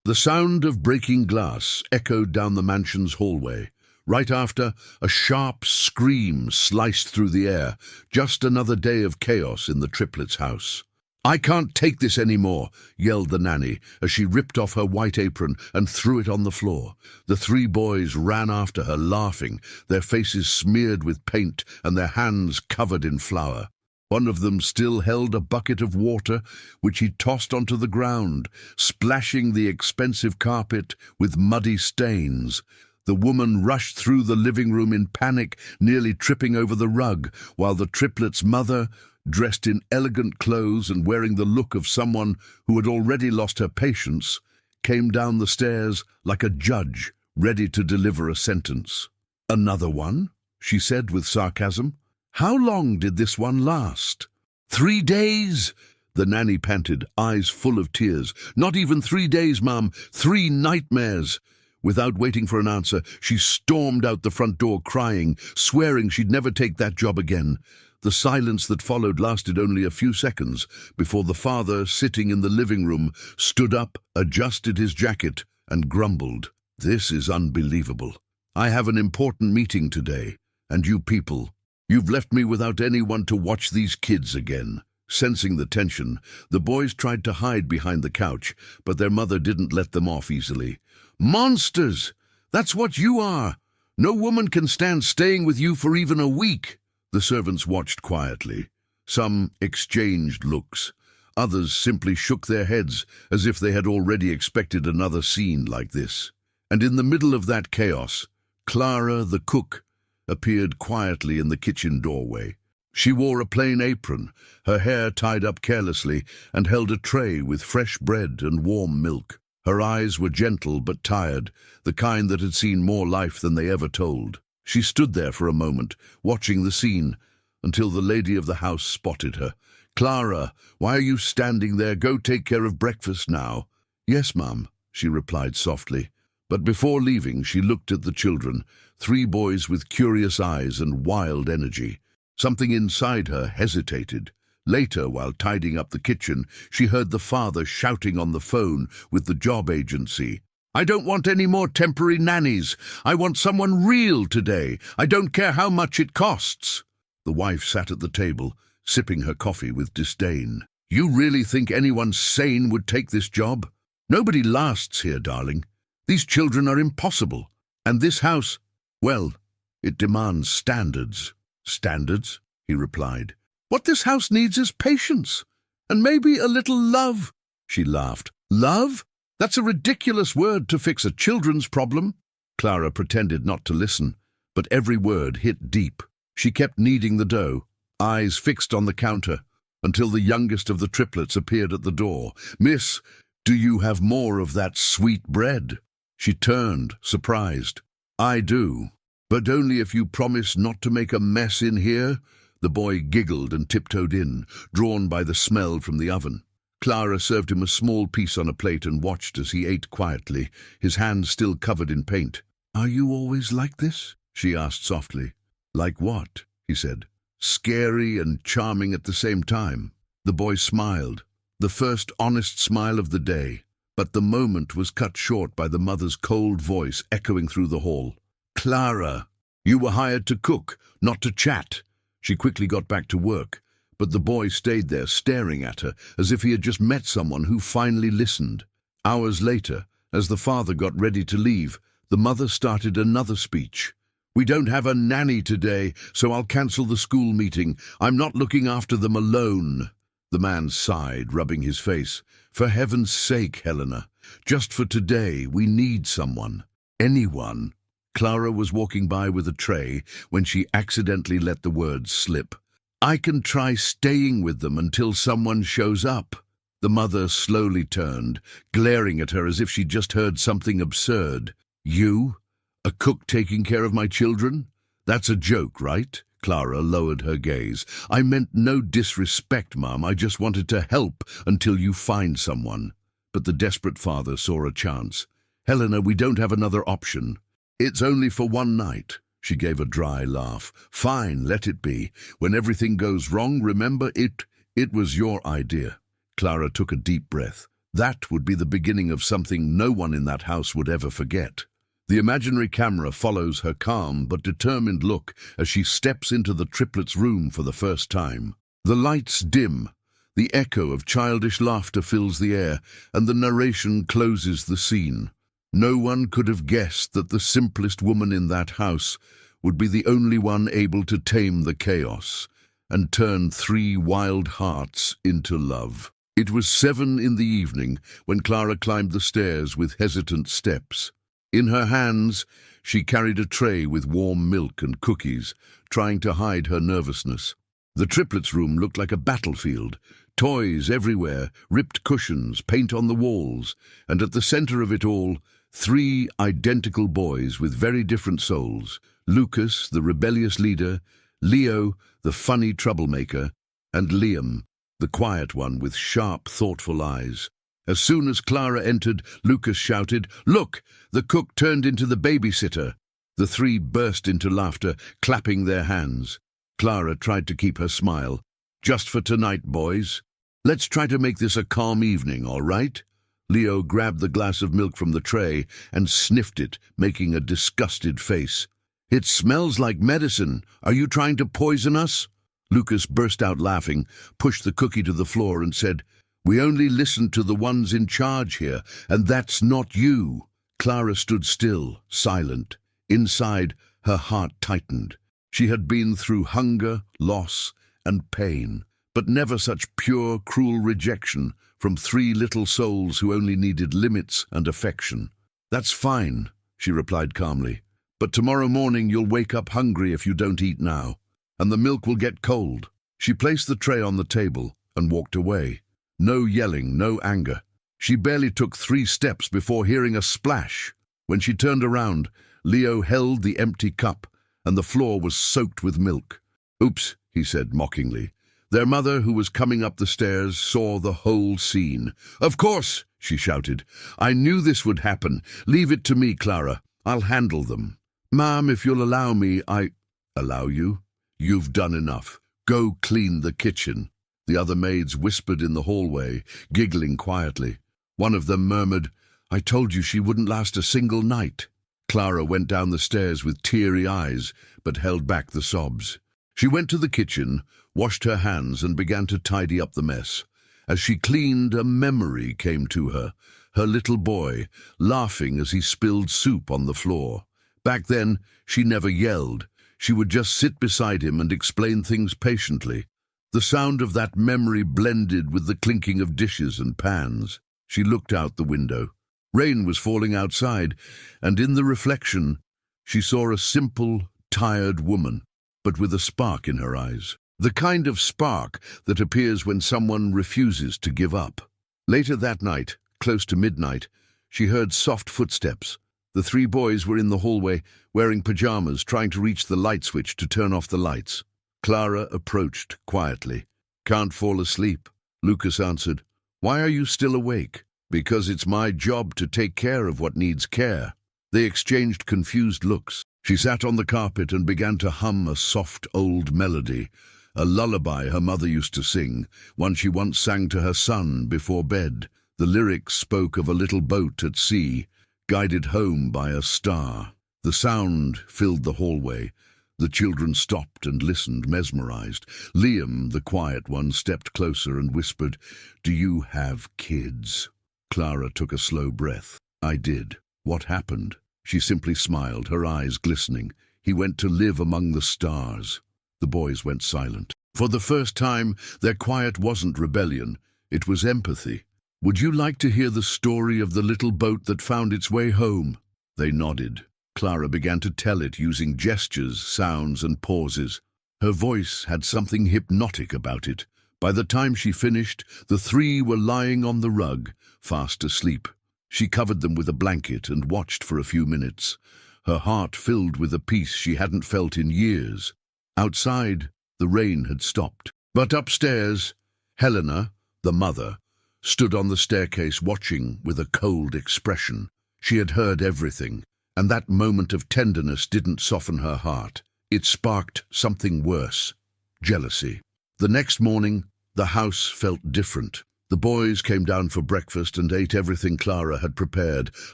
The sound of breaking glass echoed down the mansion's hallway. Right after, a sharp scream sliced through the air. Just another day of chaos in the Triplets' house. "I can't take this anymore," yelled the nanny as she ripped off her white apron and threw it on the floor. The three boys ran after her, laughing, their faces smeared with paint and their hands covered in flour. One of them still held a bucket of water, which he tossed onto the ground, splashing the expensive carpet with muddy stains. The woman rushed through the living room in panic, nearly tripping over the rug, while the triplets' mother, dressed in elegant clothes and wearing the look of someone who had already lost her patience, came down the stairs like a judge ready to deliver a sentence. "Another one?" she said with sarcasm. "How long did this one last?" "3 days!" the nanny panted, eyes full of tears. "Not even 3 days, Mum. 3 nightmares!" Without waiting for an answer, she stormed out the front door crying, swearing she'd never take that job again. The silence that followed lasted only a few seconds before the father, sitting in the living room, stood up, adjusted his jacket, and grumbled. "This is unbelievable. I have an important meeting today, and you people, you've left me without anyone to watch these kids again." Sensing the tension, the boys tried to hide behind the couch, but their mother didn't let them off easily. "Monsters! That's what you are! No woman can stand staying with you for even a week." The servants watched quietly. Some exchanged looks. Others simply shook their heads as if they had already expected another scene like this. And in the middle of that chaos, Clara, the cook, appeared quietly in the kitchen doorway. She wore a plain apron, her hair tied up carelessly, and held a tray with fresh bread and warm milk. Her eyes were gentle but tired, the kind that had seen more life than they ever told. She stood there for a moment, watching the scene, until the lady of the house spotted her. "Clara, why are you standing there? Go take care of breakfast now." "Yes, Mum," she replied softly. But before leaving, she looked at the children, 3 boys with curious eyes and wild energy. Something inside her hesitated. Later, while tidying up the kitchen, she heard the father shouting on the phone with the job agency. "I don't want any more temporary nannies. I want someone real today. I don't care how much it costs." The wife sat at the table, sipping her coffee with disdain. "You really think anyone sane would take this job? Nobody lasts here, darling. These children are impossible. And this house, well, it demands standards." "Standards?" he replied. "What this house needs is patience, and maybe a little love." She laughed. "Love? That's a ridiculous word to fix a children's problem." Clara pretended not to listen, but every word hit deep. She kept kneading the dough, eyes fixed on the counter, until the youngest of the triplets appeared at the door. "Miss, do you have more of that sweet bread?" She turned, surprised. "I do, but only if you promise not to make a mess in here." The boy giggled and tiptoed in, drawn by the smell from the oven. Clara served him a small piece on a plate and watched as he ate quietly, his hands still covered in paint. "Are you always like this?" she asked softly. "Like what?" he said. "Scary and charming at the same time." The boy smiled, the first honest smile of the day, but the moment was cut short by the mother's cold voice echoing through the hall. "Clara, you were hired to cook, not to chat." She quickly got back to work, but the boy stayed there staring at her as if he had just met someone who finally listened. Hours later, as the father got ready to leave, the mother started another speech. "We don't have a nanny today, so I'll cancel the school meeting. I'm not looking after them alone." The man sighed, rubbing his face. "For heaven's sake, Helena, just for today, we need someone. Anyone." Clara was walking by with a tray when she accidentally let the words slip. "I can try staying with them until someone shows up." The mother slowly turned, glaring at her as if she'd just heard something absurd. "You? A cook taking care of my children? That's a joke, right?" Clara lowered her gaze. "I meant no disrespect, Mum. I just wanted to help until you find someone." But the desperate father saw a chance. "Helena, we don't have another option. It's only for one night." She gave a dry laugh. "Fine, let it be. When everything goes wrong, remember it was your idea." Clara took a deep breath. That would be the beginning of something no one in that house would ever forget. The imaginary camera follows her calm but determined look as she steps into the triplets' room for the first time. The lights dim, the echo of childish laughter fills the air, and the narration closes the scene. No one could have guessed that the simplest woman in that house would be the only one able to tame the chaos and turn three wild hearts into love. It was 7 in the evening when Clara climbed the stairs with hesitant steps. In her hands, she carried a tray with warm milk and cookies, trying to hide her nervousness. The triplets' room looked like a battlefield. Toys everywhere, ripped cushions, paint on the walls, and at the center of it all, 3 identical boys with very different souls. Lucas, the rebellious leader, Leo, the funny troublemaker, and Liam, the quiet one with sharp, thoughtful eyes. As soon as Clara entered, Lucas shouted, "Look! The cook turned into the babysitter!" The 3 burst into laughter, clapping their hands. Clara tried to keep her smile. "Just for tonight, boys. Let's try to make this a calm evening, all right?" Leo grabbed the glass of milk from the tray and sniffed it, making a disgusted face. "It smells like medicine. Are you trying to poison us?" Lucas burst out laughing, pushed the cookie to the floor and said, "We only listen to the ones in charge here, and that's not you." Clara stood still, silent. Inside, her heart tightened. She had been through hunger, loss, and pain, but never such pure, cruel rejection from 3 little souls who only needed limits and affection. "That's fine," she replied calmly. "But tomorrow morning you'll wake up hungry if you don't eat now, and the milk will get cold." She placed the tray on the table and walked away. No yelling, no anger. She barely took 3 steps before hearing a splash. When she turned around, Leo held the empty cup, and the floor was soaked with milk. "Oops," he said mockingly. Their mother, who was coming up the stairs, saw the whole scene. "Of course," she shouted. "I knew this would happen. Leave it to me, Clara. I'll handle them." "Ma'am, if you'll allow me, I—" "Allow you? You've done enough. Go clean the kitchen." The other maids whispered in the hallway, giggling quietly. One of them murmured, "I told you she wouldn't last a single night." Clara went down the stairs with teary eyes, but held back the sobs. She went to the kitchen, washed her hands, and began to tidy up the mess. As she cleaned, a memory came to her. Her little boy, laughing as he spilled soup on the floor. Back then, she never yelled. She would just sit beside him and explain things patiently. The sound of that memory blended with the clinking of dishes and pans. She looked out the window. Rain was falling outside, and in the reflection, she saw a simple, tired woman, but with a spark in her eyes. The kind of spark that appears when someone refuses to give up. Later that night, close to midnight, she heard soft footsteps. The 3 boys were in the hallway, wearing pajamas, trying to reach the light switch to turn off the lights. Clara approached quietly. "Can't fall asleep," Lucas answered. "Why are you still awake?" "Because it's my job to take care of what needs care." They exchanged confused looks. She sat on the carpet and began to hum a soft old melody, a lullaby her mother used to sing, one she once sang to her son before bed. The lyrics spoke of a little boat at sea, guided home by a star. The sound filled the hallway. The children stopped and listened, mesmerized. Liam, the quiet one, stepped closer and whispered, "Do you have kids?" Clara took a slow breath. "I did." "What happened?" She simply smiled, her eyes glistening. "He went to live among the stars." The boys went silent. For the first time, their quiet wasn't rebellion. It was empathy. "Would you like to hear the story of the little boat that found its way home?" They nodded. Clara began to tell it using gestures, sounds, and pauses. Her voice had something hypnotic about it. By the time she finished, the 3 were lying on the rug, fast asleep. She covered them with a blanket and watched for a few minutes, her heart filled with a peace she hadn't felt in years. Outside, the rain had stopped. But upstairs, Helena, the mother, stood on the staircase watching with a cold expression. She had heard everything, and that moment of tenderness didn't soften her heart. It sparked something worse: jealousy. The next morning, the house felt different. The boys came down for breakfast and ate everything Clara had prepared,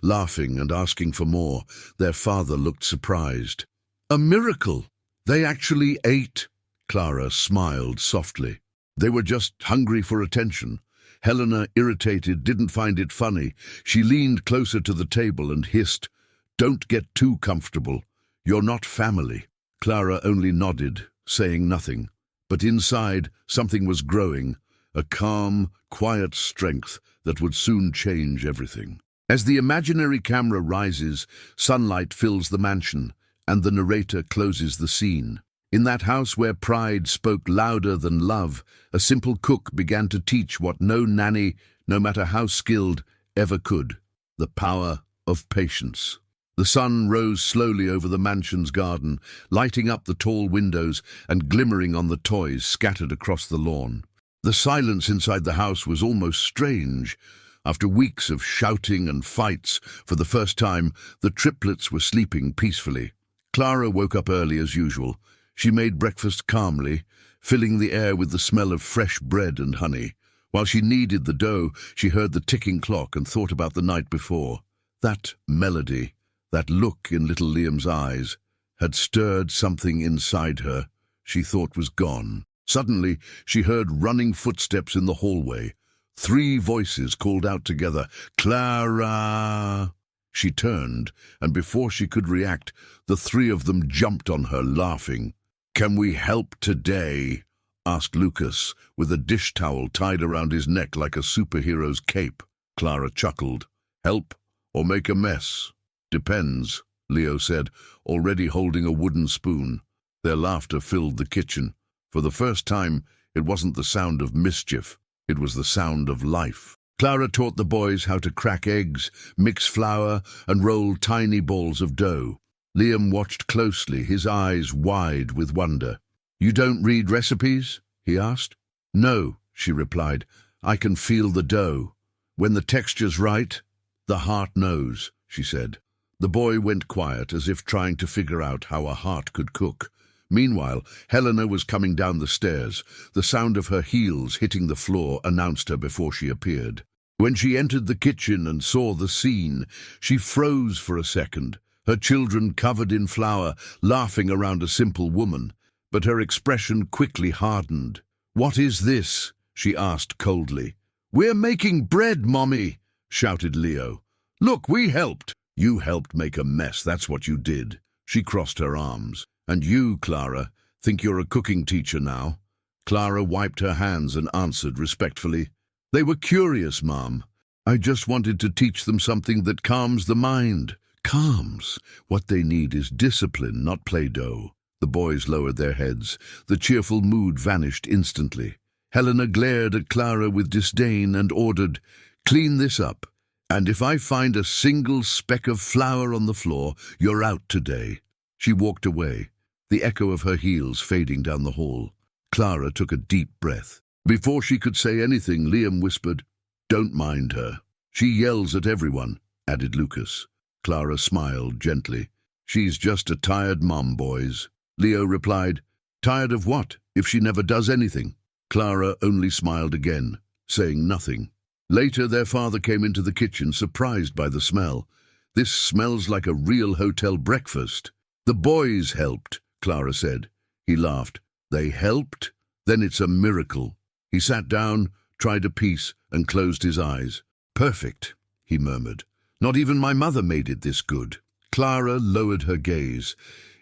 laughing and asking for more. Their father looked surprised. "A miracle! They actually ate!" Clara smiled softly. They were just hungry for attention. Helena, irritated, didn't find it funny. She leaned closer to the table and hissed, "Don't get too comfortable. You're not family." Clara only nodded, saying nothing. But inside, something was growing, a calm, quiet strength that would soon change everything. As the imaginary camera rises, sunlight fills the mansion, and the narrator closes the scene. In that house where pride spoke louder than love, a simple cook began to teach what no nanny, no matter how skilled, ever could: the power of patience. The sun rose slowly over the mansion's garden, lighting up the tall windows and glimmering on the toys scattered across the lawn. The silence inside the house was almost strange. After weeks of shouting and fights, for the first time, the triplets were sleeping peacefully. Clara woke up early as usual. She made breakfast calmly, filling the air with the smell of fresh bread and honey. While she kneaded the dough, she heard the ticking clock and thought about the night before. That melody, that look in little Liam's eyes, had stirred something inside her she thought was gone. Suddenly, she heard running footsteps in the hallway. 3 voices called out together, "Clara!" She turned, and before she could react, the 3 of them jumped on her, laughing. "Can we help today?" asked Lucas, with a dish towel tied around his neck like a superhero's cape. Clara chuckled. "Help or make a mess?" "Depends," Leo said, already holding a wooden spoon. Their laughter filled the kitchen. For the first time, it wasn't the sound of mischief. It was the sound of life. Clara taught the boys how to crack eggs, mix flour, and roll tiny balls of dough. Liam watched closely, his eyes wide with wonder. "You don't read recipes?" he asked. "No," she replied. "I can feel the dough. When the texture's right, the heart knows," she said. The boy went quiet, as if trying to figure out how a heart could cook. Meanwhile, Helena was coming down the stairs. The sound of her heels hitting the floor announced her before she appeared. When she entered the kitchen and saw the scene, she froze for a second, her children covered in flour, laughing around a simple woman. But her expression quickly hardened. "What is this?" she asked coldly. "We're making bread, Mommy," shouted Leo. "Look, we helped." "You helped make a mess, that's what you did." She crossed her arms. "And you, Clara, think you're a cooking teacher now?" Clara wiped her hands and answered respectfully, "They were curious, Mom. I just wanted to teach them something that calms the mind." Calms. What they need is discipline, not Play-Doh. The boys lowered their heads. The cheerful mood vanished instantly. Helena glared at Clara with disdain and ordered, "Clean this up. And if I find a single speck of flour on the floor, you're out today." She walked away, the echo of her heels fading down the hall. Clara took a deep breath. Before she could say anything, Liam whispered, "Don't mind her. She yells at everyone," added Lucas. Clara smiled gently. "She's just a tired mom, boys." Leo replied, "Tired of what, if she never does anything?" Clara only smiled again, saying nothing. Later, their father came into the kitchen, surprised by the smell. "This smells like a real hotel breakfast." "The boys helped," Clara said. He laughed. "They helped? Then it's a miracle." He sat down, tried a piece, and closed his eyes. "Perfect," he murmured. "Not even my mother made it this good." Clara lowered her gaze.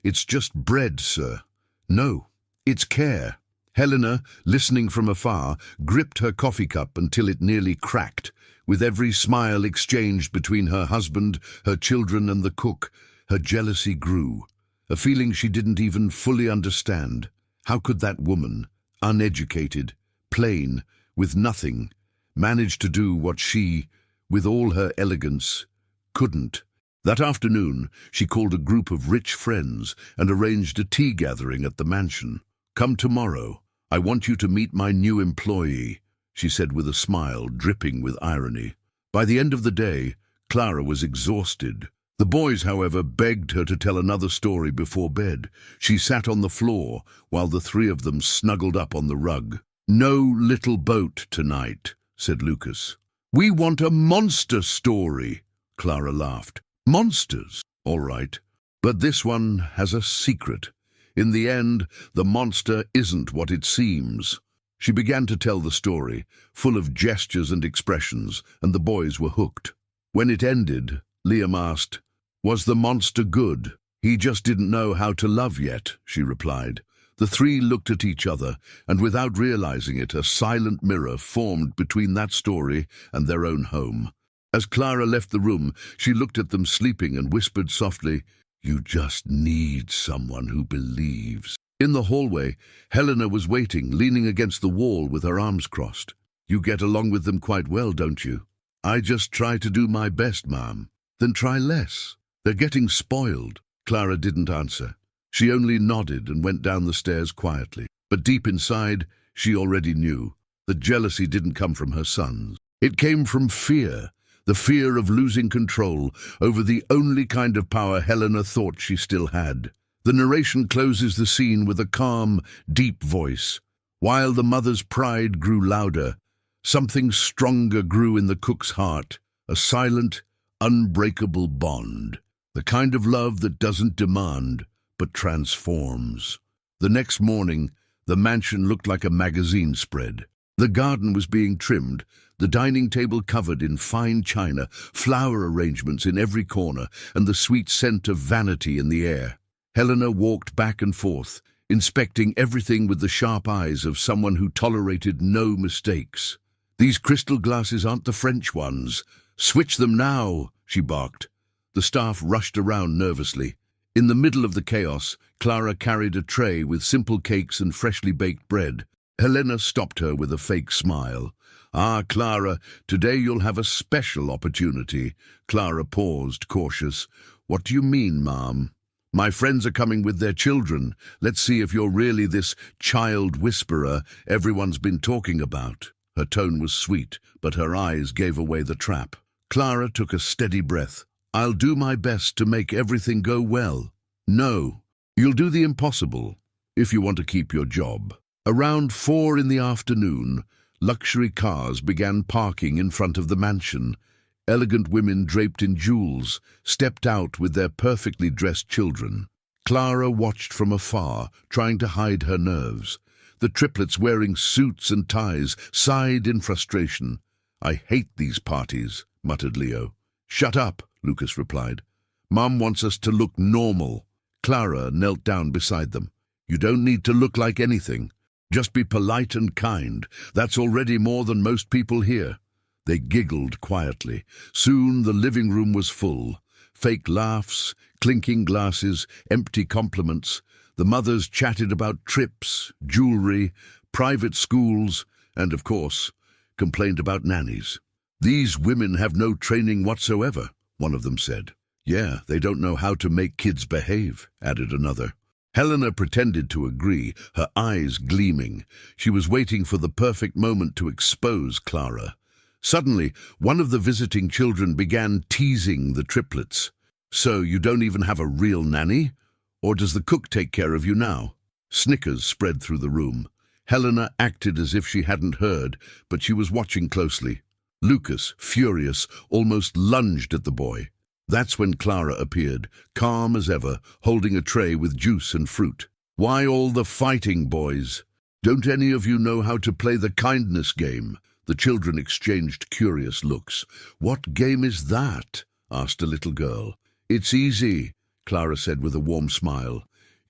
"It's just bread, sir." "No, it's care." Helena, listening from afar, gripped her coffee cup until it nearly cracked. With every smile exchanged between her husband, her children, and the cook, her jealousy grew. A feeling she didn't even fully understand. How could that woman, uneducated, plain, with nothing, manage to do what she, with all her elegance, couldn't? That afternoon, she called a group of rich friends and arranged a tea gathering at the mansion. "Come tomorrow. I want you to meet my new employee," she said with a smile dripping with irony. By the end of the day, Clara was exhausted. The boys, however, begged her to tell another story before bed. She sat on the floor while the 3 of them snuggled up on the rug. "No little boat tonight," said Lucas. "We want a monster story," Clara laughed. "Monsters? All right. But this one has a secret. In the end, the monster isn't what it seems." She began to tell the story, full of gestures and expressions, and the boys were hooked. When it ended, Liam asked, "Was the monster good?" "He just didn't know how to love yet," she replied. The three looked at each other, and without realizing it, a silent mirror formed between that story and their own home. As Clara left the room, she looked at them sleeping and whispered softly, "You just need someone who believes." In the hallway, Helena was waiting, leaning against the wall with her arms crossed. "You get along with them quite well, don't you?" "I just try to do my best, Ma'am." "Then try less. They're getting spoiled." Clara didn't answer. She only nodded and went down the stairs quietly. But deep inside, she already knew. The jealousy didn't come from her sons. It came from fear, the fear of losing control over the only kind of power Helena thought she still had. The narration closes the scene with a calm, deep voice. While the mother's pride grew louder, something stronger grew in the cook's heart, a silent, unbreakable bond. The kind of love that doesn't demand, but transforms. The next morning, the mansion looked like a magazine spread. The garden was being trimmed, the dining table covered in fine china, flower arrangements in every corner, and the sweet scent of vanity in the air. Helena walked back and forth, inspecting everything with the sharp eyes of someone who tolerated no mistakes. "These crystal glasses aren't the French ones. Switch them now," she barked. The staff rushed around nervously. In the middle of the chaos, Clara carried a tray with simple cakes and freshly baked bread. Helena stopped her with a fake smile. "Ah, Clara, today you'll have a special opportunity." Clara paused, cautious. "What do you mean, Ma'am?" "My friends are coming with their children. Let's see if you're really this child whisperer everyone's been talking about." Her tone was sweet, but her eyes gave away the trap. Clara took a steady breath. "I'll do my best to make everything go well." "No, you'll do the impossible, if you want to keep your job." Around 4 in the afternoon, luxury cars began parking in front of the mansion. Elegant women draped in jewels stepped out with their perfectly dressed children. Clara watched from afar, trying to hide her nerves. The triplets, wearing suits and ties, sighed in frustration. "I hate these parties," muttered Leo. "Shut up," Lucas replied. "Mum wants us to look normal." Clara knelt down beside them. "You don't need to look like anything. Just be polite and kind. That's already more than most people here." They giggled quietly. Soon the living room was full. Fake laughs, clinking glasses, empty compliments. The mothers chatted about trips, jewelry, private schools, and, of course, complained about nannies. "These women have no training whatsoever," one of them said. "Yeah, they don't know how to make kids behave," added another. Helena pretended to agree, her eyes gleaming. She was waiting for the perfect moment to expose Clara. Suddenly, one of the visiting children began teasing the triplets. "So you don't even have a real nanny? Or does the cook take care of you now?" Snickers spread through the room. Helena acted as if she hadn't heard, but she was watching closely. Lucas, furious, almost lunged at the boy. That's when Clara appeared, calm as ever, holding a tray with juice and fruit. "Why all the fighting, boys? Don't any of you know how to play the kindness game?" The children exchanged curious looks. "What game is that?" asked a little girl. "It's easy," Clara said with a warm smile.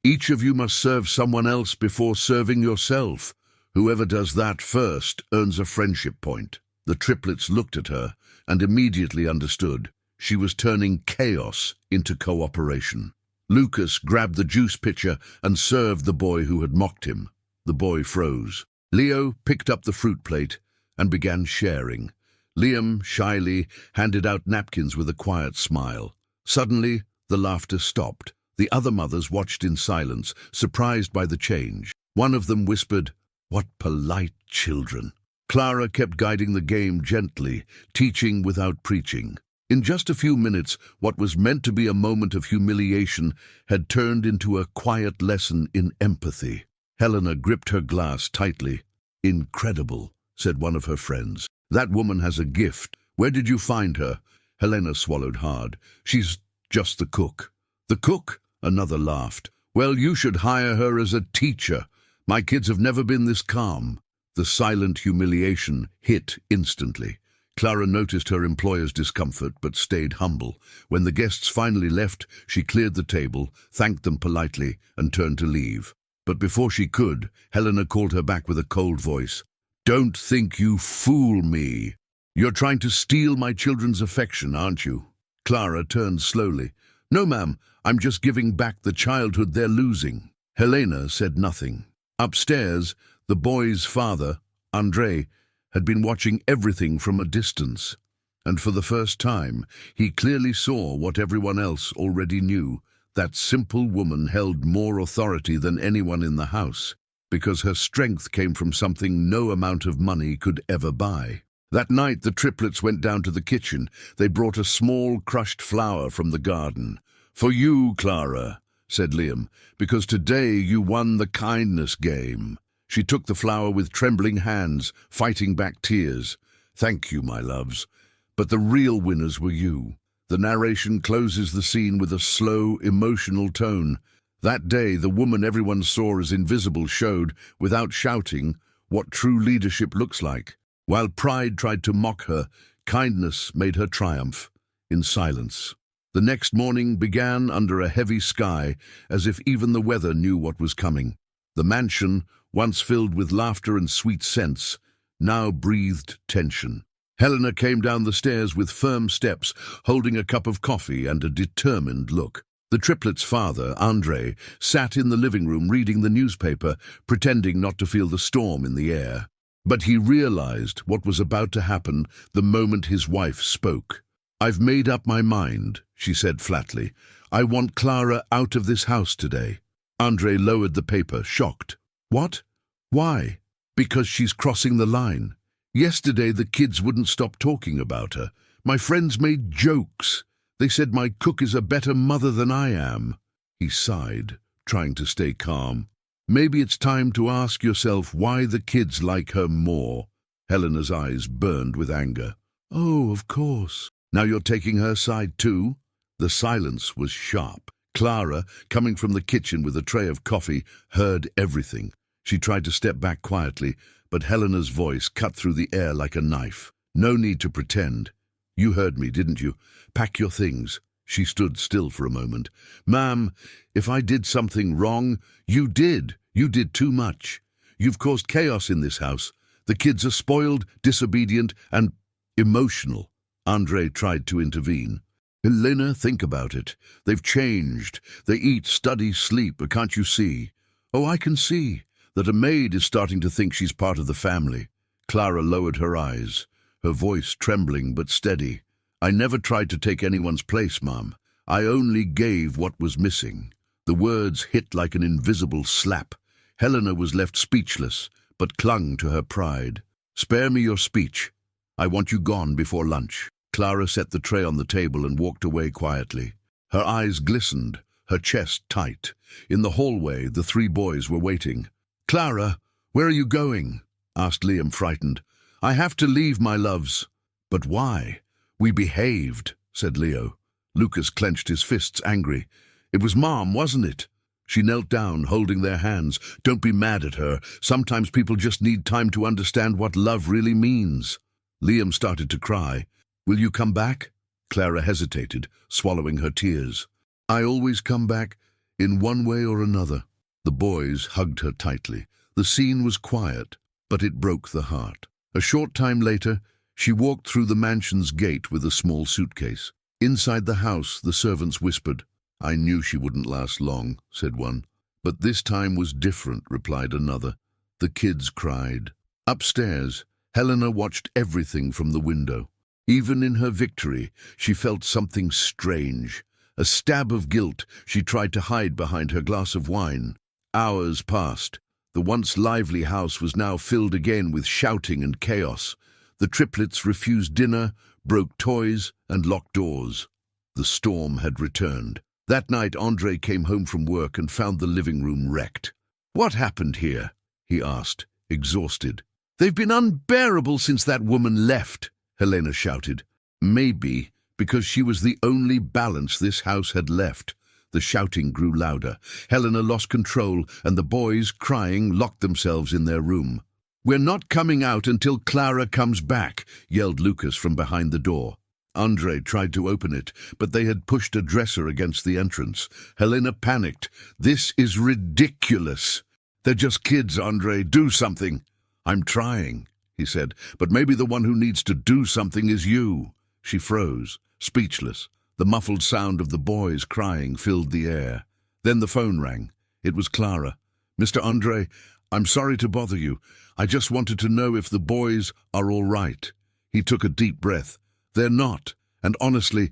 "Each of you must serve someone else before serving yourself. Whoever does that first earns a friendship point." The triplets looked at her and immediately understood. She was turning chaos into cooperation. Lucas grabbed the juice pitcher and served the boy who had mocked him. The boy froze. Leo picked up the fruit plate and began sharing. Liam, shyly, handed out napkins with a quiet smile. Suddenly, the laughter stopped. The other mothers watched in silence, surprised by the change. One of them whispered, "What polite children." Clara kept guiding the game gently, teaching without preaching. In just a few minutes, what was meant to be a moment of humiliation had turned into a quiet lesson in empathy. Helena gripped her glass tightly. "Incredible," said one of her friends. That woman has a gift. Where did you find her? Helena swallowed hard. She's just the cook. The cook? Another laughed. Well, you should hire her as a teacher. My kids have never been this calm. The silent humiliation hit instantly. Clara noticed her employer's discomfort, but stayed humble. When the guests finally left, she cleared the table, thanked them politely, and turned to leave. But before she could, Helena called her back with a cold voice. Don't think you fool me. You're trying to steal my children's affection, aren't you? Clara turned slowly. No, ma'am, I'm just giving back the childhood they're losing. Helena said nothing. Upstairs, the boy's father, André, had been watching everything from a distance. And for the first time, he clearly saw what everyone else already knew. That simple woman held more authority than anyone in the house, because her strength came from something no amount of money could ever buy. That night, the triplets went down to the kitchen. They brought a small crushed flower from the garden. For you, Clara, said Liam, because today you won the kindness game. She took the flower with trembling hands, fighting back tears. Thank you, my loves. But the real winners were you. The narration closes the scene with a slow, emotional tone. That day, the woman everyone saw as invisible showed, without shouting, what true leadership looks like. While pride tried to mock her, kindness made her triumph, in silence. The next morning began under a heavy sky, as if even the weather knew what was coming. The mansion, once filled with laughter and sweet scents, now breathed tension. Helena came down the stairs with firm steps, holding a cup of coffee and a determined look. The triplets' father, André, sat in the living room reading the newspaper, pretending not to feel the storm in the air. But he realized what was about to happen the moment his wife spoke. I've made up my mind, she said flatly. I want Clara out of this house today. André lowered the paper, shocked. What? Why? Because she's crossing the line. Yesterday the kids wouldn't stop talking about her. My friends made jokes. They said my cook is a better mother than I am. He sighed, trying to stay calm. Maybe it's time to ask yourself why the kids like her more. Helena's eyes burned with anger. Oh, of course. Now you're taking her side too? The silence was sharp. Clara, coming from the kitchen with a tray of coffee, heard everything. She tried to step back quietly, but Helena's voice cut through the air like a knife. No need to pretend. You heard me, didn't you? Pack your things. She stood still for a moment. Ma'am, if I did something wrong, you did. You did too much. You've caused chaos in this house. The kids are spoiled, disobedient, and emotional. André tried to intervene. Helena, think about it. They've changed. They eat, study, sleep, can't you see? Oh, I can see that a maid is starting to think she's part of the family. Clara lowered her eyes, her voice trembling but steady. I never tried to take anyone's place, Mum. I only gave what was missing. The words hit like an invisible slap. Helena was left speechless, but clung to her pride. Spare me your speech. I want you gone before lunch. Clara set the tray on the table and walked away quietly. Her eyes glistened, her chest tight. In the hallway, the three boys were waiting. Clara, where are you going? Asked Liam, frightened. I have to leave, my loves. But why? We behaved, said Leo. Lucas clenched his fists, angry. It was Mom, wasn't it? She knelt down, holding their hands. Don't be mad at her. Sometimes people just need time to understand what love really means. Liam started to cry. Will you come back? Clara hesitated, swallowing her tears. I always come back, in one way or another. The boys hugged her tightly. The scene was quiet, but it broke the heart. A short time later, she walked through the mansion's gate with a small suitcase. Inside the house, the servants whispered. I knew she wouldn't last long, said one. But this time was different, replied another. The kids cried. Upstairs, Helena watched everything from the window. Even in her victory, she felt something strange. A stab of guilt she tried to hide behind her glass of wine. Hours passed. The once lively house was now filled again with shouting and chaos. The triplets refused dinner, broke toys, and locked doors. The storm had returned. That night, André came home from work and found the living room wrecked. What happened here? He asked, exhausted. They've been unbearable since that woman left, Helena shouted. Maybe because she was the only balance this house had left. The shouting grew louder. Helena lost control, and the boys, crying, locked themselves in their room. "We're not coming out until Clara comes back," yelled Lucas from behind the door. Andre tried to open it, but they had pushed a dresser against the entrance. Helena panicked. "This is ridiculous." "They're just kids, Andre. Do something." "I'm trying," he said, "but maybe the one who needs to do something is you." She froze, speechless. The muffled sound of the boys crying filled the air. Then the phone rang. It was Clara. "Mr. Andre, I'm sorry to bother you. I just wanted to know if the boys are all right." He took a deep breath. "They're not, and honestly,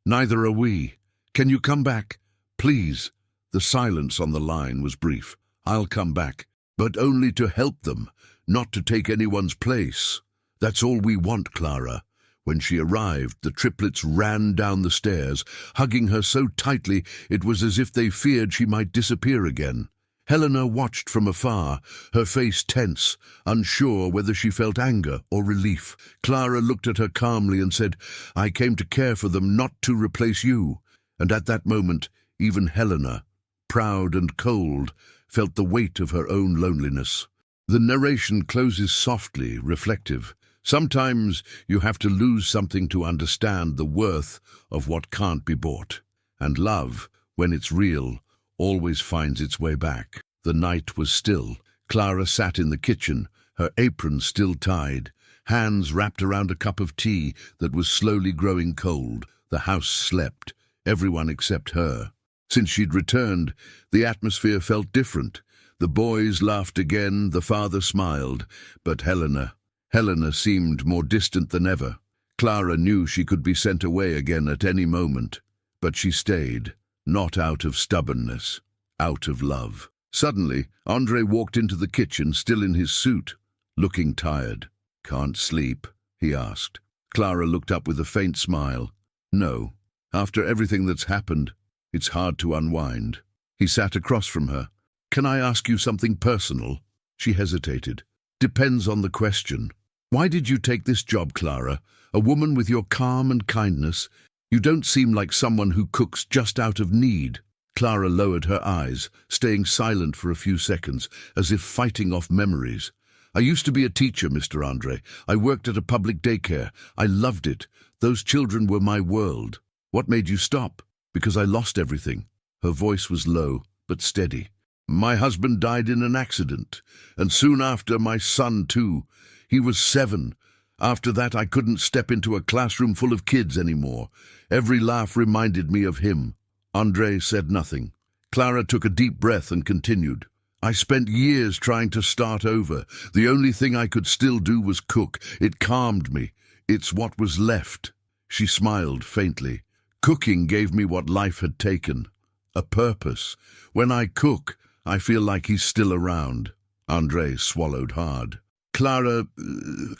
neither are we. Can you come back? Please." The silence on the line was brief. "I'll come back, but only to help them, not to take anyone's place. That's all we want, Clara." When she arrived, the triplets ran down the stairs, hugging her so tightly it was as if they feared she might disappear again. Helena watched from afar, her face tense, unsure whether she felt anger or relief. Clara looked at her calmly and said, "I came to care for them, not to replace you." And at that moment, even Helena, proud and cold, felt the weight of her own loneliness. The narration closes softly, reflective. Sometimes you have to lose something to understand the worth of what can't be bought. And love, when it's real, always finds its way back. The night was still. Clara sat in the kitchen, her apron still tied, hands wrapped around a cup of tea that was slowly growing cold. The house slept, everyone except her. Since she'd returned, the atmosphere felt different. The boys laughed again, the father smiled, but Helena seemed more distant than ever. Clara knew she could be sent away again at any moment, but she stayed. Not out of stubbornness, out of love. Suddenly, Andre walked into the kitchen, still in his suit, looking tired. "Can't sleep?" he asked. Clara looked up with a faint smile. "No. After everything that's happened, it's hard to unwind." He sat across from her. "Can I ask you something personal?" She hesitated. "Depends on the question. Why did you take this job, Clara? A woman with your calm and kindness. You don't seem like someone who cooks just out of need." Clara lowered her eyes, staying silent for a few seconds, as if fighting off memories. "I used to be a teacher, Mr. Andre. I worked at a public daycare. I loved it. Those children were my world." "What made you stop?" "Because I lost everything." Her voice was low, but steady. "My husband died in an accident, and soon after my son too. He was 7. After that I couldn't step into a classroom full of kids anymore. Every laugh reminded me of him." Andre said nothing. Clara took a deep breath and continued. "I spent years trying to start over. The only thing I could still do was cook. It calmed me. It's what was left." She smiled faintly. "Cooking gave me what life had taken. A purpose. When I cook, I feel like he's still around." Andre swallowed hard. "Clara,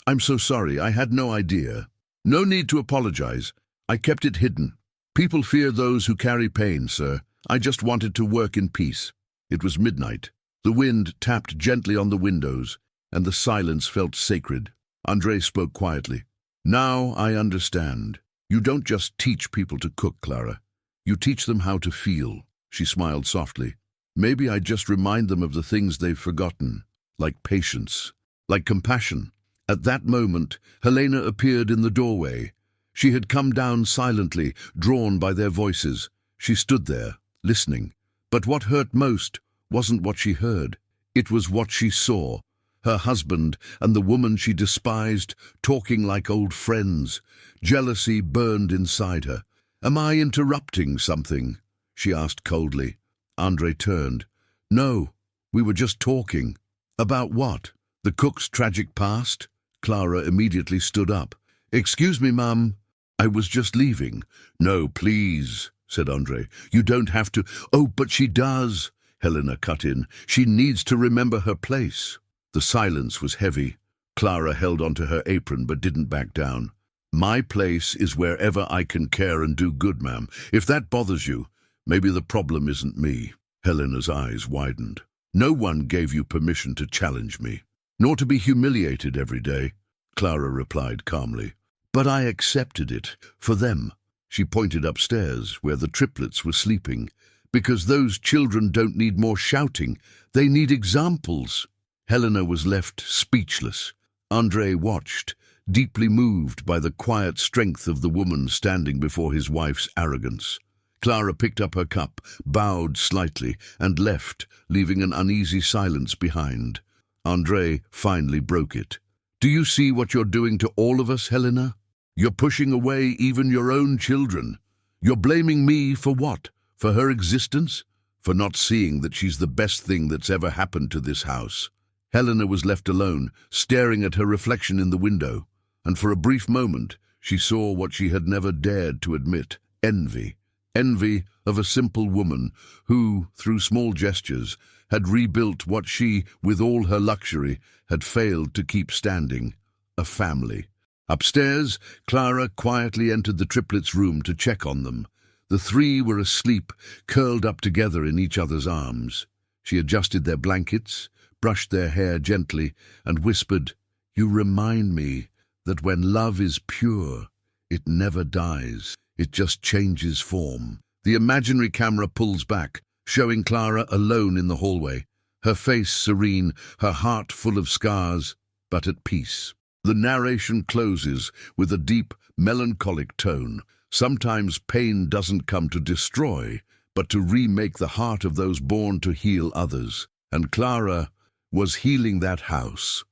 I'm so sorry. I had no idea." "No need to apologize. I kept it hidden. People fear those who carry pain, sir. I just wanted to work in peace." It was midnight. The wind tapped gently on the windows, and the silence felt sacred. Andre spoke quietly. "Now I understand. You don't just teach people to cook, Clara. You teach them how to feel." She smiled softly. "Maybe I just remind them of the things they've forgotten, like patience, like compassion." At that moment, Helena appeared in the doorway. She had come down silently, drawn by their voices. She stood there, listening. But what hurt most wasn't what she heard. It was what she saw. Her husband and the woman she despised talking like old friends. Jealousy burned inside her. "Am I interrupting something?" she asked coldly. Andre turned. "No, we were just talking." "About what? The cook's tragic past?" Clara immediately stood up. "Excuse me, Mum. I was just leaving." "No, please," said Andre. "You don't have to." "Oh, but she does," Helena cut in. "She needs to remember her place." The silence was heavy. Clara held onto her apron but didn't back down. "My place is wherever I can care and do good, ma'am. If that bothers you, maybe the problem isn't me." Helena's eyes widened. "No one gave you permission to challenge me." nor to be humiliated every day, Clara replied calmly. But I accepted it, for them. She pointed upstairs, where the triplets were sleeping, because those children don't need more shouting, they need examples. Helena was left speechless. Andrei watched, deeply moved by the quiet strength of the woman standing before his wife's arrogance. Clara picked up her cup, bowed slightly, and left, leaving an uneasy silence behind. Andrei finally broke it. Do you see what you're doing to all of us, Helena? You're pushing away even your own children. You're blaming me for what? For her existence? For not seeing that she's the best thing that's ever happened to this house? Helena was left alone, staring at her reflection in the window, and for a brief moment she saw what she had never dared to admit: envy. Envy of a simple woman who, through small gestures, had rebuilt what she, with all her luxury, had failed to keep standing: a family. Upstairs, Clara quietly entered the triplets' room to check on them. The three were asleep, curled up together in each other's arms. She adjusted their blankets, brushed their hair gently, and whispered, "You remind me that when love is pure, it never dies. It just changes form." The imaginary camera pulls back, showing Clara alone in the hallway, her face serene, her heart full of scars, but at peace. The narration closes with a deep, melancholic tone. Sometimes pain doesn't come to destroy, but to remake the heart of those born to heal others. And Clara was healing that house,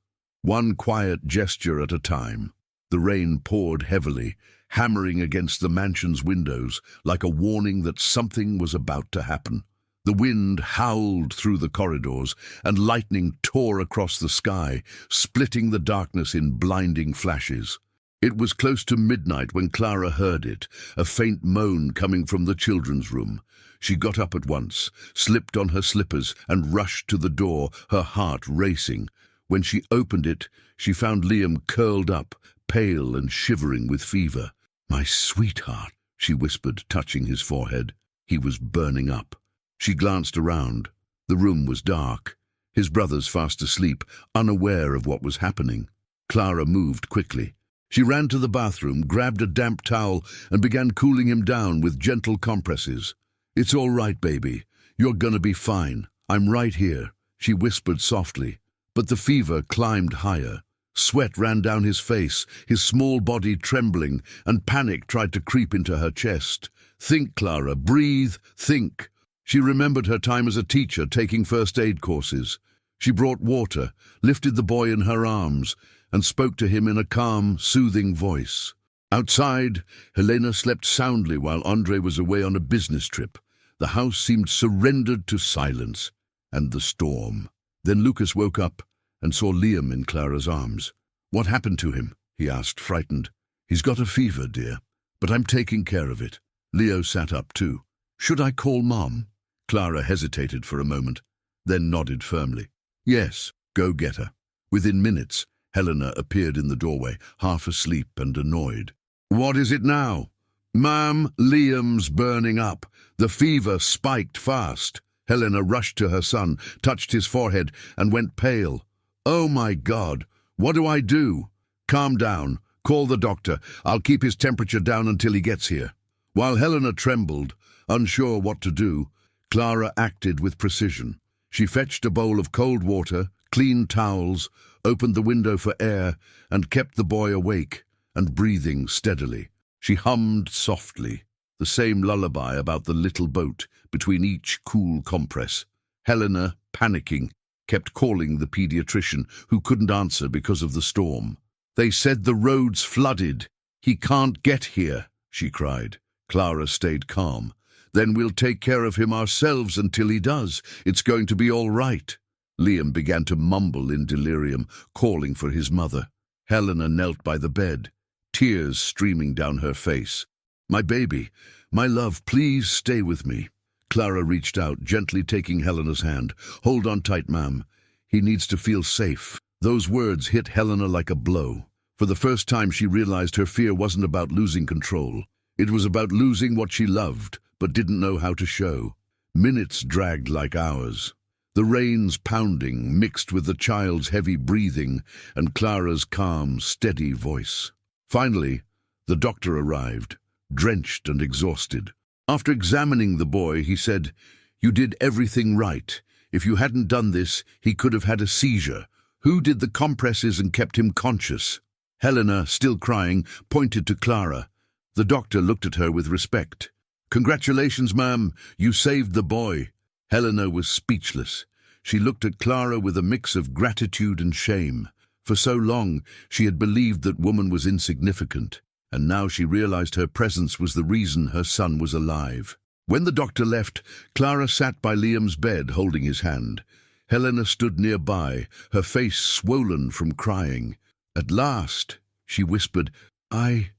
one quiet gesture at a time. The rain poured heavily, hammering against the mansion's windows like a warning that something was about to happen. The wind howled through the corridors, and lightning tore across the sky, splitting the darkness in blinding flashes. It was close to midnight when Clara heard it, a faint moan coming from the children's room. She got up at once, slipped on her slippers, and rushed to the door, her heart racing. When she opened it, she found Liam curled up, pale and shivering with fever. "My sweetheart," she whispered, touching his forehead. He was burning up. She glanced around. The room was dark, his brothers fast asleep, unaware of what was happening. Clara moved quickly. She ran to the bathroom, grabbed a damp towel, and began cooling him down with gentle compresses. "It's all right, baby. You're gonna be fine. I'm right here," she whispered softly. But the fever climbed higher. Sweat ran down his face, his small body trembling, and panic tried to creep into her chest. "Think, Clara. Breathe. Think." She remembered her time as a teacher taking first aid courses. She brought water, lifted the boy in her arms, and spoke to him in a calm, soothing voice. Outside, Helena slept soundly while Andrei was away on a business trip. The house seemed surrendered to silence and the storm. Then Lucas woke up and saw Liam in Clara's arms. "What happened to him?" he asked, frightened. "He's got a fever, dear, but I'm taking care of it." Leo sat up too. "Should I call Mom?" Clara hesitated for a moment, then nodded firmly. "Yes, go get her." Within minutes, Helena appeared in the doorway, half asleep and annoyed. "What is it now?" "Ma'am, Liam's burning up. The fever spiked fast." Helena rushed to her son, touched his forehead, and went pale. "Oh my God, what do I do?" "Calm down. Call the doctor. I'll keep his temperature down until he gets here." While Helena trembled, unsure what to do, Clara acted with precision. She fetched a bowl of cold water, clean towels, opened the window for air, and kept the boy awake and breathing steadily. She hummed softly, the same lullaby about the little boat between each cool compress. Helena, panicking, kept calling the pediatrician, who couldn't answer because of the storm. "They said the road's flooded. He can't get here," she cried. Clara stayed calm. "Then we'll take care of him ourselves until he does. It's going to be all right." Liam began to mumble in delirium, calling for his mother. Helena knelt by the bed, tears streaming down her face. "My baby, my love, please stay with me." Clara reached out, gently taking Helena's hand. "Hold on tight, ma'am. He needs to feel safe." Those words hit Helena like a blow. For the first time she realized her fear wasn't about losing control. It was about losing what she loved, but didn't know how to show. Minutes dragged like hours. the rain's pounding mixed with the child's heavy breathing and Clara's calm, steady voice. Finally, the doctor arrived, drenched and exhausted. After examining the boy, he said, "You did everything right. If you hadn't done this, he could have had a seizure. Who did the compresses and kept him conscious?" Helena, still crying, pointed to Clara. The doctor looked at her with respect. "Congratulations, ma'am. You saved the boy." Helena was speechless. She looked at Clara with a mix of gratitude and shame. For so long, she had believed that woman was insignificant, and now she realized her presence was the reason her son was alive. When the doctor left, Clara sat by Liam's bed, holding his hand. Helena stood nearby, her face swollen from crying. At last, she whispered, I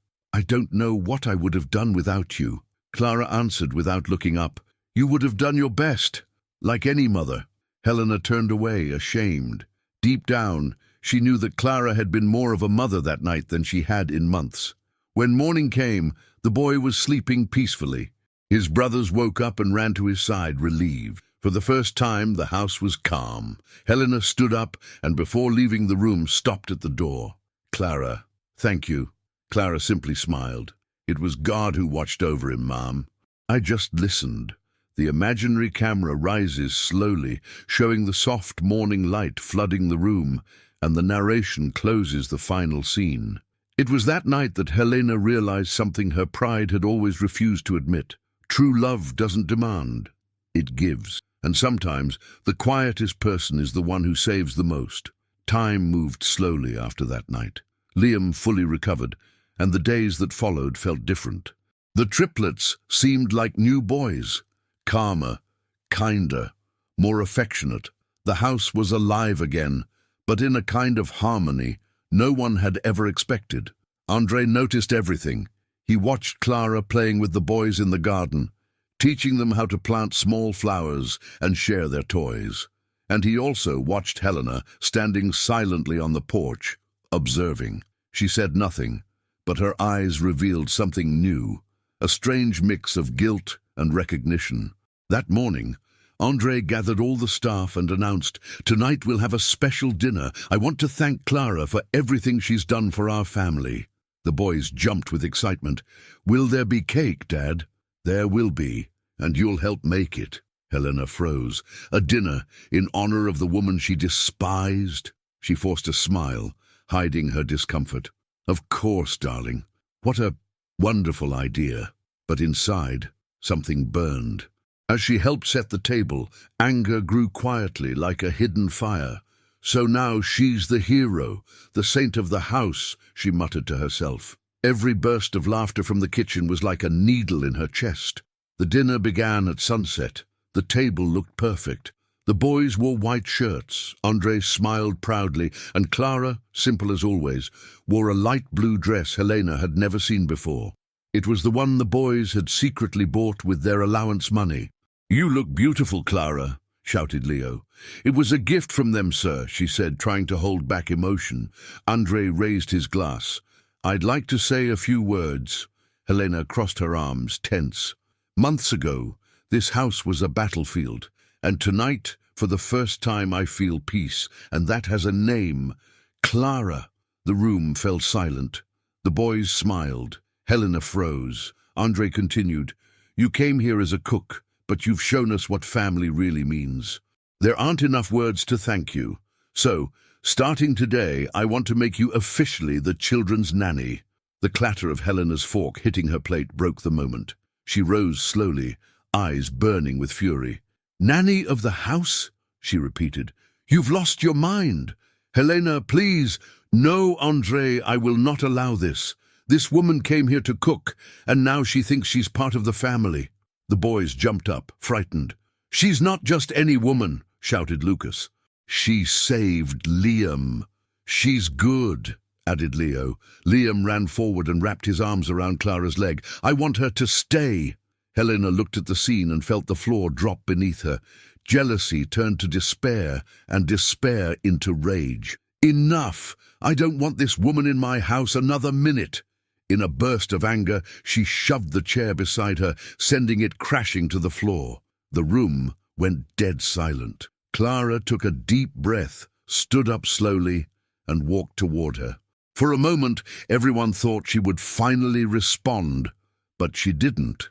don't know what I would have done without you." Clara answered without looking up, "You would have done your best, like any mother." Helena turned away, ashamed. Deep down, she knew that Clara had been more of a mother that night than she had in months. When morning came, the boy was sleeping peacefully. His brothers woke up and ran to his side, relieved. For the first time, the house was calm. Helena stood up and before leaving the room stopped at the door. "Clara, thank you." Clara simply smiled. "It was God who watched over him, Mom. I just listened." The imaginary camera rises slowly, showing the soft morning light flooding the room, and the narration closes the final scene. It was that night that Helena realized something her pride had always refused to admit. True love doesn't demand, it gives. And sometimes the quietest person is the one who saves the most. Time moved slowly after that night. Liam fully recovered, and the days that followed felt different. The triplets seemed like new boys, calmer, kinder, more affectionate. The house was alive again, but in a kind of harmony no one had ever expected. Andre noticed everything. He watched Clara playing with the boys in the garden, teaching them how to plant small flowers and share their toys. And he also watched Helena standing silently on the porch, observing. She said nothing, but her eyes revealed something new, a strange mix of guilt and recognition. That morning, Andre gathered all the staff and announced, "Tonight we'll have a special dinner. I want to thank Clara for everything she's done for our family." The boys jumped with excitement. "Will there be cake, Dad?" "There will be, and you'll help make it." Helena froze. A dinner in honor of the woman she despised? She forced a smile, hiding her discomfort. "Of course, darling. What a wonderful idea." But inside, something burned. As she helped set the table, anger grew quietly like a hidden fire. "So now she's the hero, the saint of the house," she muttered to herself. Every burst of laughter from the kitchen was like a needle in her chest. The dinner began at sunset. The table looked perfect. The boys wore white shirts. Andre smiled proudly, and Clara, simple as always, wore a light blue dress Helena had never seen before. It was the one the boys had secretly bought with their allowance money. "You look beautiful, Clara," shouted Leo. "It was a gift from them, sir," she said, trying to hold back emotion. Andre raised his glass. "I'd like to say a few words." Helena crossed her arms, tense. "Months ago, this house was a battlefield, and tonight, for the first time, I feel peace, and that has a name. Clara." The room fell silent. The boys smiled. Helena froze. Andre continued, "You came here as a cook, but you've shown us what family really means. There aren't enough words to thank you. So, starting today, I want to make you officially the children's nanny." The clatter of Helena's fork hitting her plate broke the moment. She rose slowly, eyes burning with fury. "Nanny of the house?" she repeated. "You've lost your mind." "Helena, please." "No, Andre, I will not allow this. This woman came here to cook, and now she thinks she's part of the family." The boys jumped up, frightened. "She's not just any woman," shouted Lucas. "She saved Liam." "She's good," added Leo. Liam ran forward and wrapped his arms around Clara's leg. "I want her to stay." Helena looked at the scene and felt the floor drop beneath her. Jealousy turned to despair, and despair into rage. "Enough! I don't want this woman in my house another minute." In a burst of anger, she shoved the chair beside her, sending it crashing to the floor. The room went dead silent. Clara took a deep breath, stood up slowly, and walked toward her. For a moment, everyone thought she would finally respond, but she didn't.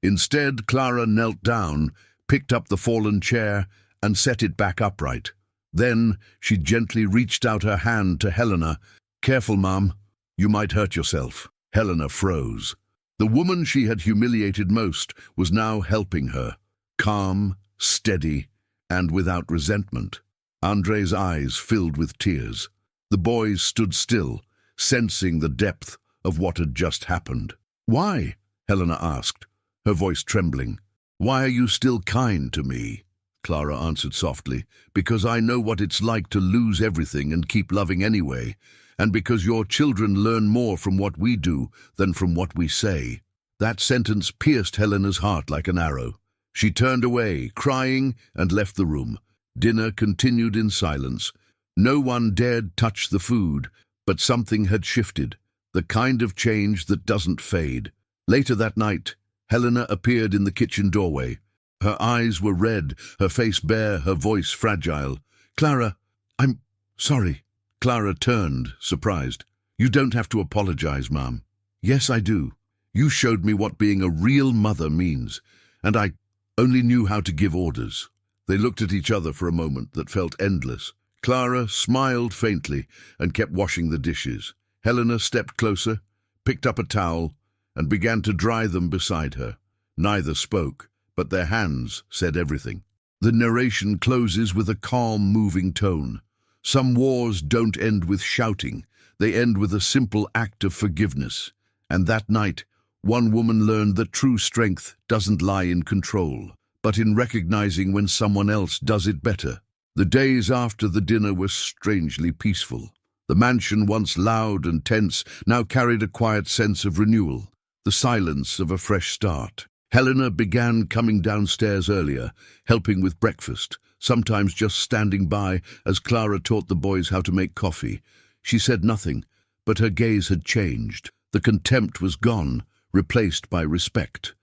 Instead, Clara knelt down, picked up the fallen chair, and set it back upright. Then she gently reached out her hand to Helena. "Careful, Mom. You might hurt yourself." Helena froze. The woman she had humiliated most was now helping her, calm, steady, and without resentment. Andre's eyes filled with tears. The boys stood still, sensing the depth of what had just happened. "Why?" Helena asked, her voice trembling. "Why are you still kind to me?" Clara answered softly. "Because I know what it's like to lose everything and keep loving anyway, and because your children learn more from what we do than from what we say." That sentence pierced Helena's heart like an arrow. She turned away, crying, and left the room. Dinner continued in silence. No one dared touch the food, but something had shifted, the kind of change that doesn't fade. Later that night, Helena appeared in the kitchen doorway. Her eyes were red, her face bare, her voice fragile. "Clara, I'm sorry." Clara turned, surprised. "You don't have to apologize, Mom." "Yes, I do. You showed me what being a real mother means, and I only knew how to give orders." They looked at each other for a moment that felt endless. Clara smiled faintly and kept washing the dishes. Helena stepped closer, picked up a towel, and began to dry them beside her. Neither spoke, but their hands said everything. The narration closes with a calm, moving tone. Some wars don't end with shouting. They end with a simple act of forgiveness. And that night, one woman learned that true strength doesn't lie in control, but in recognizing when someone else does it better. The days after the dinner were strangely peaceful. The mansion, once loud and tense, now carried a quiet sense of renewal, the silence of a fresh start. Helena began coming downstairs earlier, helping with breakfast, sometimes just standing by as Clara taught the boys how to make coffee. She said nothing, but her gaze had changed. The contempt was gone, replaced by respect.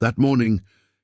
That morning,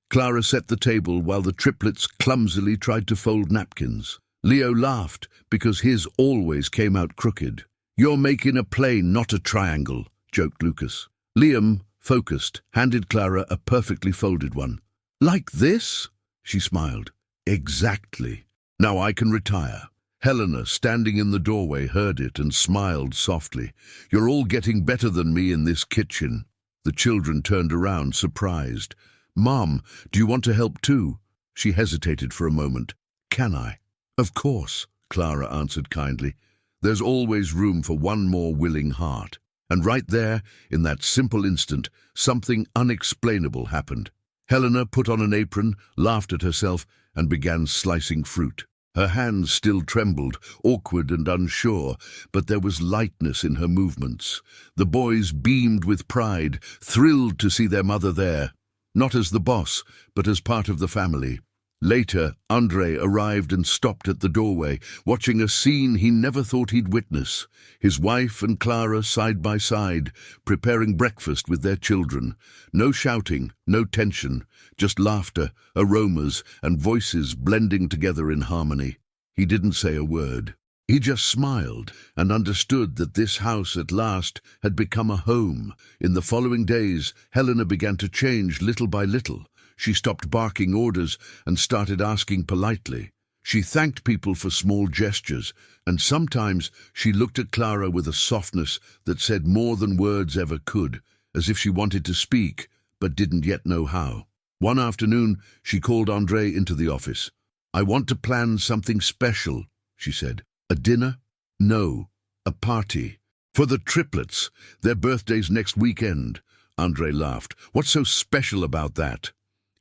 Clara set the table while the triplets clumsily tried to fold napkins. Leo laughed because his always came out crooked. "You're making a plane, not a triangle," joked Lucas. Liam, focused, handed Clara a perfectly folded one. "Like this?" she smiled. "Exactly. Now I can retire." Helena, standing in the doorway, heard it and smiled softly. "You're all getting better than me in this kitchen." The children turned around, surprised. "Mom, do you want to help too?" She hesitated for a moment. "Can I?" "Of course," Clara answered kindly. "There's always room for one more willing heart." And right there, in that simple instant, something unexplainable happened. Helena put on an apron, laughed at herself, and began slicing fruit. Her hands still trembled, awkward and unsure, but there was lightness in her movements. The boys beamed with pride, thrilled to see their mother there, not as the boss, but as part of the family. Later, Andre arrived and stopped at the doorway, watching a scene he never thought he'd witness. His wife and Clara side by side, preparing breakfast with their children. No shouting, no tension, just laughter, aromas, and voices blending together in harmony. He didn't say a word. He just smiled and understood that this house at last had become a home. In the following days, Helena began to change little by little. She stopped barking orders and started asking politely. She thanked people for small gestures, and sometimes she looked at Clara with a softness that said more than words ever could, as if she wanted to speak, but didn't yet know how. One afternoon, she called Andre into the office. "I want to plan something special," she said. "A dinner?" "No, a party. For the triplets. Their birthday's next weekend." Andre laughed. "What's so special about that?"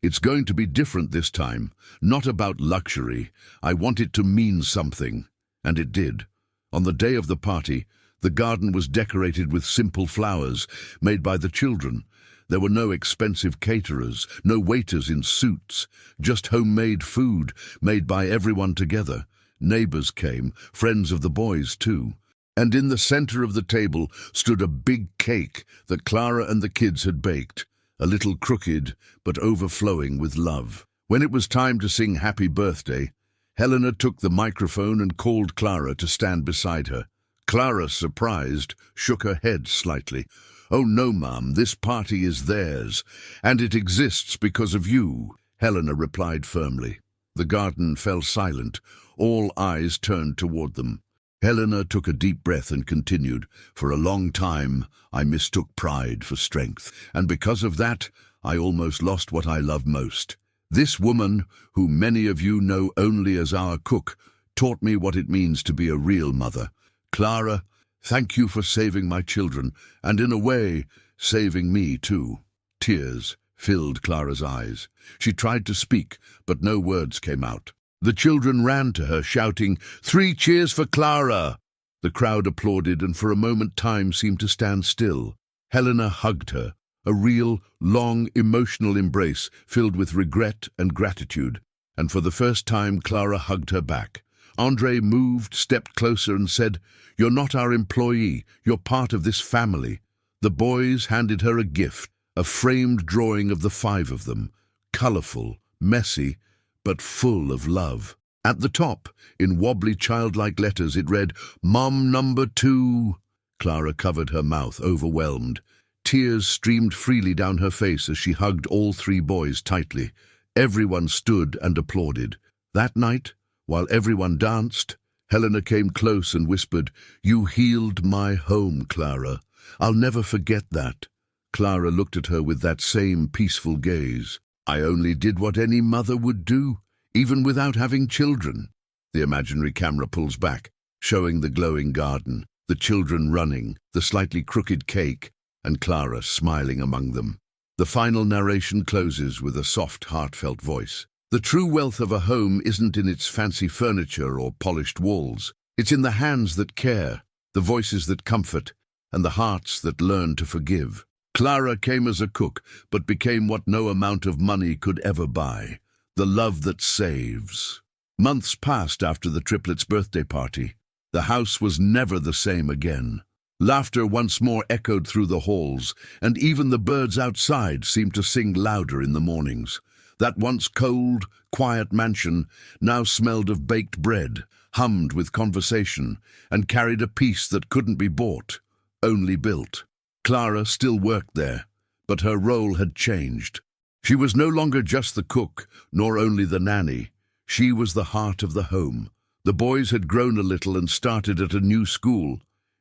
"It's going to be different this time, not about luxury. I want it to mean something." And it did. On the day of the party, the garden was decorated with simple flowers made by the children. There were no expensive caterers, no waiters in suits, just homemade food made by everyone together. Neighbors came, friends of the boys too. And in the center of the table stood a big cake that Clara and the kids had baked. A little crooked, but overflowing with love. When it was time to sing happy birthday, Helena took the microphone and called Clara to stand beside her. Clara, surprised, shook her head slightly. "Oh no, Mum, this party is theirs, and it exists because of you," Helena replied firmly. The garden fell silent. All eyes turned toward them. Helena took a deep breath and continued, "For a long time, I mistook pride for strength, and because of that, I almost lost what I love most. This woman, who many of you know only as our cook, taught me what it means to be a real mother. Clara, thank you for saving my children, and in a way, saving me too." Tears filled Clara's eyes. She tried to speak, but no words came out. The children ran to her, shouting, "3 cheers for Clara!" The crowd applauded, and for a moment time seemed to stand still. Helena hugged her, a real, long, emotional embrace filled with regret and gratitude, and for the first time Clara hugged her back. Andre moved, stepped closer and said, "You're not our employee, you're part of this family." The boys handed her a gift, a framed drawing of the 5 of them, colorful, messy, but full of love. At the top, in wobbly childlike letters, it read, "Mom number 2." Clara covered her mouth, overwhelmed. Tears streamed freely down her face as she hugged all 3 boys tightly. Everyone stood and applauded. That night, while everyone danced, Helena came close and whispered, "You healed my home, Clara. I'll never forget that." Clara looked at her with that same peaceful gaze. "I only did what any mother would do, even without having children." The imaginary camera pulls back, showing the glowing garden, the children running, the slightly crooked cake, and Clara smiling among them. The final narration closes with a soft, heartfelt voice. The true wealth of a home isn't in its fancy furniture or polished walls. It's in the hands that care, the voices that comfort, and the hearts that learn to forgive. Clara came as a cook, but became what no amount of money could ever buy: the love that saves. Months passed after the triplets' birthday party. The house was never the same again. Laughter once more echoed through the halls, and even the birds outside seemed to sing louder in the mornings. That once cold, quiet mansion now smelled of baked bread, hummed with conversation, and carried a peace that couldn't be bought, only built. Clara still worked there, but her role had changed. She was no longer just the cook, nor only the nanny. She was the heart of the home. The boys had grown a little and started at a new school.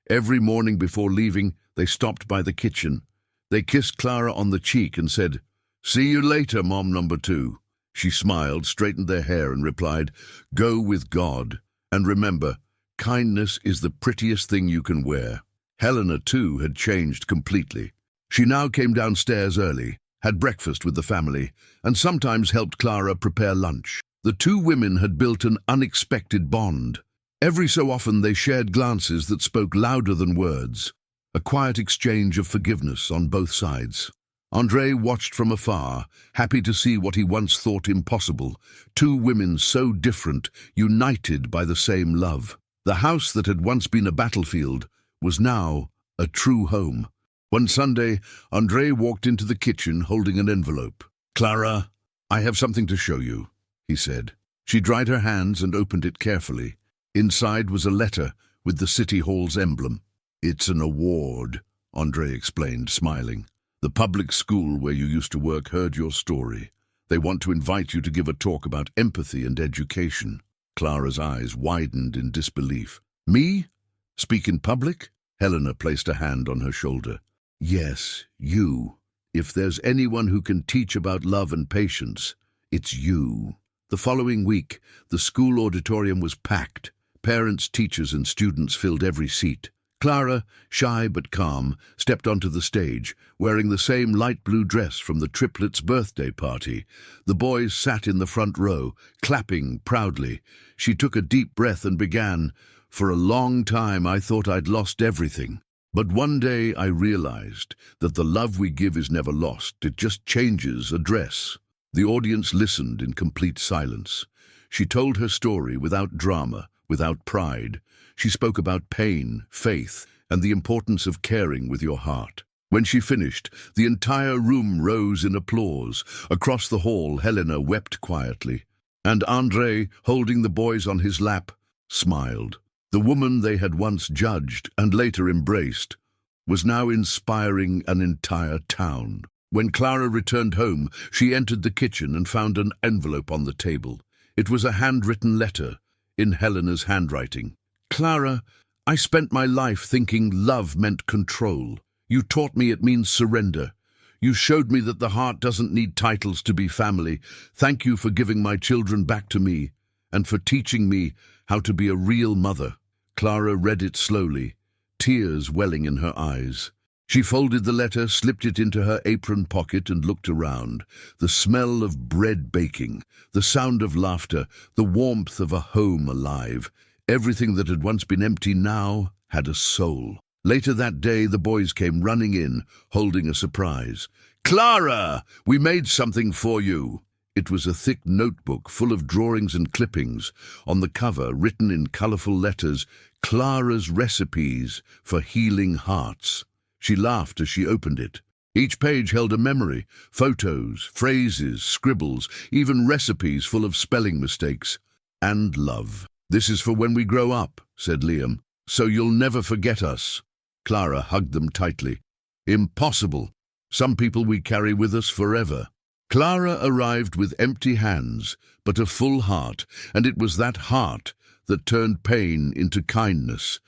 Every morning before leaving, they stopped by the kitchen. They kissed Clara on the cheek and said, "See you later, Mom number 2. She smiled, straightened their hair, and replied, "Go with God. And remember, kindness is the prettiest thing you can wear." Helena, too, had changed completely. She now came downstairs early, had breakfast with the family, and sometimes helped Clara prepare lunch. The 2 women had built an unexpected bond. Every so often they shared glances that spoke louder than words, a quiet exchange of forgiveness on both sides. Andre watched from afar, happy to see what he once thought impossible: 2 women so different, united by the same love. The house that had once been a battlefield was now a true home. One Sunday, Andre walked into the kitchen holding an envelope. "Clara, I have something to show you," he said. She dried her hands and opened it carefully. Inside was a letter with the City Hall's emblem. "It's an award," Andre explained, smiling. "The public school where you used to work heard your story. They want to invite you to give a talk about empathy and education." Clara's eyes widened in disbelief. "Me? Speak in public?" Helena placed a hand on her shoulder. "Yes, you. If there's anyone who can teach about love and patience, it's you." The following week, the school auditorium was packed. Parents, teachers, and students filled every seat. Clara, shy but calm, stepped onto the stage, wearing the same light blue dress from the triplets' birthday party. The boys sat in the front row, clapping proudly. She took a deep breath and began, "For a long time I thought I'd lost everything. But one day I realized that the love we give is never lost, it just changes address." The audience listened in complete silence. She told her story without drama, without pride. She spoke about pain, faith, and the importance of caring with your heart. When she finished, the entire room rose in applause. Across the hall, Helena wept quietly. And Andre, holding the boys on his lap, smiled. The woman they had once judged and later embraced was now inspiring an entire town. When Clara returned home, she entered the kitchen and found an envelope on the table. It was a handwritten letter in Helena's handwriting. "Clara, I spent my life thinking love meant control. You taught me it means surrender. You showed me that the heart doesn't need titles to be family. Thank you for giving my children back to me and for teaching me how to be a real mother." Clara read it slowly, tears welling in her eyes. She folded the letter, slipped it into her apron pocket and looked around. The smell of bread baking, the sound of laughter, the warmth of a home alive. Everything that had once been empty now had a soul. Later that day, the boys came running in, holding a surprise. "Clara, we made something for you." It was a thick notebook full of drawings and clippings. On the cover, written in colourful letters, "Clara's recipes for healing hearts." She laughed as she opened it. Each page held a memory, photos, phrases, scribbles, even recipes full of spelling mistakes. And love. "This is for when we grow up," said Liam, "so you'll never forget us." Clara hugged them tightly. "Impossible. Some people we carry with us forever." Clara arrived with empty hands, but a full heart, and it was that heart that turned pain into kindness,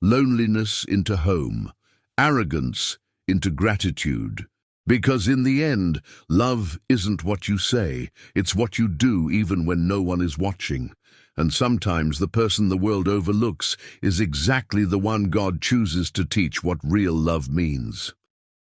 loneliness into home, arrogance into gratitude. Because in the end, love isn't what you say, it's what you do even when no one is watching. And sometimes the person the world overlooks is exactly the one God chooses to teach what real love means.